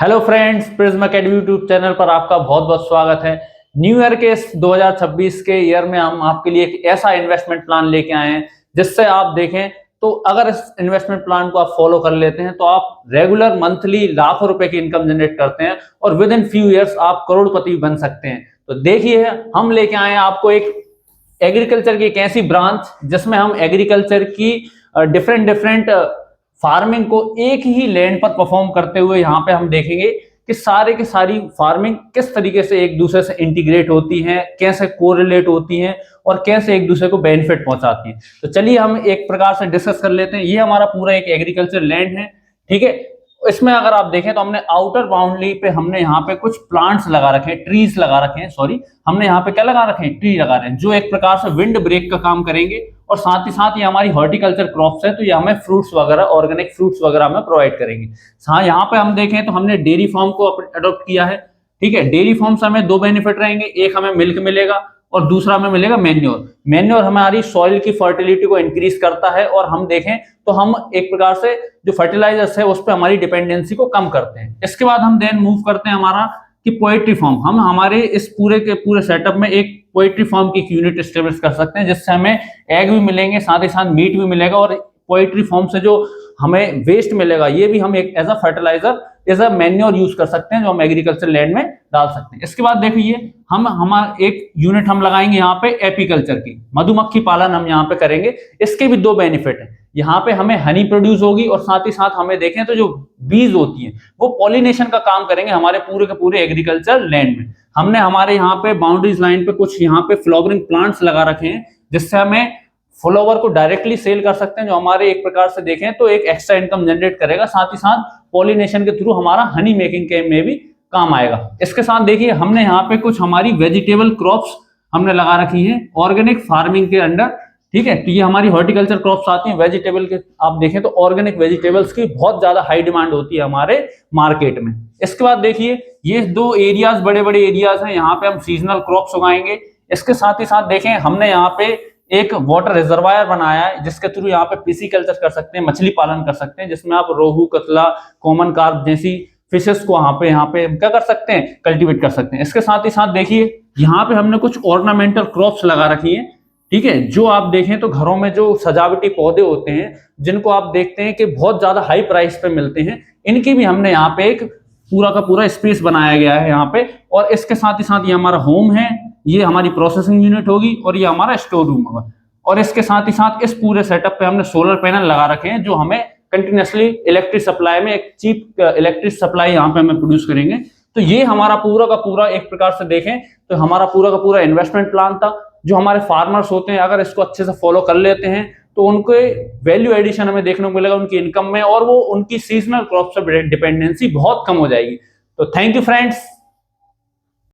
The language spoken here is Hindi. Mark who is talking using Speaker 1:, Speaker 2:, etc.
Speaker 1: Hello friends, prism academy YouTube channel पर आपका बहुत बहुत स्वागत है। न्यू ईयर के इस 2026 के ईयर में हम आपके लिए एक ऐसा इन्वेस्टमेंट प्लान लेके आए हैं जिससे आप देखें तो अगर इस इन्वेस्टमेंट प्लान को आप फॉलो कर लेते हैं तो आप रेगुलर मंथली लाखों रुपए की इनकम जनरेट करते हैं और विद इन फ्यू ईयर्स आप करोड़पति बन सकते हैं। तो देखिए, हम लेके आए हैं आपको एक एग्रीकल्चर की एक ऐसी ब्रांच जिसमें हम एग्रीकल्चर की डिफरेंट डिफरेंट फार्मिंग को एक ही लैंड पर परफॉर्म करते हुए यहाँ पे हम देखेंगे कि सारे की सारी फार्मिंग किस तरीके से एक दूसरे से इंटीग्रेट होती हैं, कैसे कोरिलेट होती हैं और कैसे एक दूसरे को बेनिफिट पहुंचाती हैं। तो चलिए हम एक प्रकार से डिस्कस कर लेते हैं। ये हमारा पूरा एक एग्रीकल्चर लैंड है, ठीक है। इसमें अगर आप देखें तो हमने आउटर बाउंड्री पे हमने यहाँ पे कुछ प्लांट्स लगा रखे हैं, ट्रीज लगा रखे हैं, सॉरी हमने यहाँ पे क्या लगा रखे हैं, ट्री लगा रहे हैं, जो एक प्रकार से विंड ब्रेक का काम करेंगे और साथ ही साथ ये हमारी हॉर्टिकल्चर क्रॉप्स है, तो ये हमें फ्रूट्स वगैरह, ऑर्गेनिक फ्रूट्स वगैरह हमें प्रोवाइड करेंगे। हाँ, यहाँ पे हम देखें तो हमने डेयरी फार्म को अडॉप्ट किया है, ठीक है। डेयरी फार्म से हमें दो बेनिफिट रहेंगे, एक हमें मिल्क मिलेगा और दूसरा हमें मिलेगा मैन्योर। मैन्योर हमारी सॉइल की फर्टिलिटी को इंक्रीज करता है और हम देखें तो हम एक प्रकार से जो फर्टिलाइजर्स है उस पर हमारी डिपेंडेंसी को कम करते हैं। इसके बाद हम देन मूव करते हैं हमारा कि पोएट्री फार्म। हम हमारे इस पूरे के पूरे सेटअप में एक पोएट्री फार्म की एक यूनिट एस्टेब्लिश कर सकते हैं जिससे हमें एग भी मिलेंगे, साथ ही साथ मीट भी मिलेगा और पोएट्री फार्म से जो हमें वेस्ट मिलेगा ये भी हम एक as a fertiliser, as a manure use कर सकते हैं, जो हम एग्रीकल्चर लैंड में डाल सकते हैं। इसके बाद देखिए हम हमारा एक यूनिट हम लगाएंगे यहाँ पे एपीकल्चर की, मधुमक्खी पालन हम यहाँ पे करेंगे। इसके भी दो बेनिफिट हैं, यहाँ पे हमें हनी प्रोड्यूस होगी और साथ ही साथ हमें देखें तो जो बीज होती हैं वो पॉलिनेशन का काम करेंगे हमारे पूरे के पूरे एग्रीकल्चर लैंड में। हमने हमारे यहाँ पे बाउंड्रीज लाइन पे कुछ यहाँ पे फ्लावरिंग प्लांट्स लगा रखे हैं जिससे हमें फ्लावर को डायरेक्टली सेल कर सकते हैं, जो हमारे एक प्रकार से देखें तो एक एक्स्ट्रा इनकम जनरेट करेगा, साथ ही साथ पॉलिनेशन के थ्रू हमारा हनी मेकिंग के में भी काम आएगा। इसके साथ देखिए हमने यहाँ पे कुछ हमारी वेजिटेबल क्रॉप्स हमने लगा रखी हैं ऑर्गेनिक फार्मिंग के अंडर, ठीक है। तो ये हमारी हॉर्टिकल्चर क्रॉप्स आती हैं वेजिटेबल के। आप देखें तो ऑर्गेनिक वेजिटेबल्स की बहुत ज्यादा हाई डिमांड होती है हमारे मार्केट में। इसके बाद देखिए ये दो एरियाज बड़े बड़े एरियाज हैं, यहाँ पे हम सीजनल क्रॉप्स उगाएंगे। इसके साथ ही साथ देखें हमने यहाँ पे एक वाटर रिजर्वायर बनाया है जिसके थ्रू यहाँ पे पिसीकल्चर कर सकते हैं, मछली पालन कर सकते हैं, जिसमें आप रोहू, कतला, कॉमन कार्प जैसी फिशेस को यहाँ पे क्या कर सकते हैं, कल्टीवेट कर सकते हैं। इसके साथ ही साथ देखिए यहाँ पे हमने कुछ ऑर्नामेंटल क्रॉप्स लगा रखी हैं, ठीक है, जो आप देखें तो घरों में जो सजावटी पौधे होते हैं जिनको आप देखते हैं कि बहुत ज्यादा हाई प्राइस पे मिलते हैं, इनकी भी हमने यहाँ पे एक पूरा का पूरा स्पेस बनाया गया है यहाँ पे। और इसके साथ ही साथ ये हमारा होम है, ये हमारी प्रोसेसिंग यूनिट होगी और ये हमारा स्टोर रूम होगा। और इसके साथ ही साथ इस पूरे सेटअप पे हमने सोलर पैनल लगा रखे हैं जो हमें कंटिन्यूसली इलेक्ट्रिक सप्लाई में एक चीप इलेक्ट्रिक सप्लाई यहाँ पे हमें प्रोड्यूस करेंगे। तो ये हमारा पूरा का पूरा एक प्रकार से देखें तो हमारा पूरा का पूरा इन्वेस्टमेंट प्लान था। जो हमारे फार्मर्स होते हैं अगर इसको अच्छे से फॉलो कर लेते हैं तो उनके वैल्यू एडिशन हमें देखने को मिलेगा उनकी इनकम में, और वो उनकी सीजनल क्रॉप से डिपेंडेंसी बहुत कम हो जाएगी। तो थैंक यू फ्रेंड्स।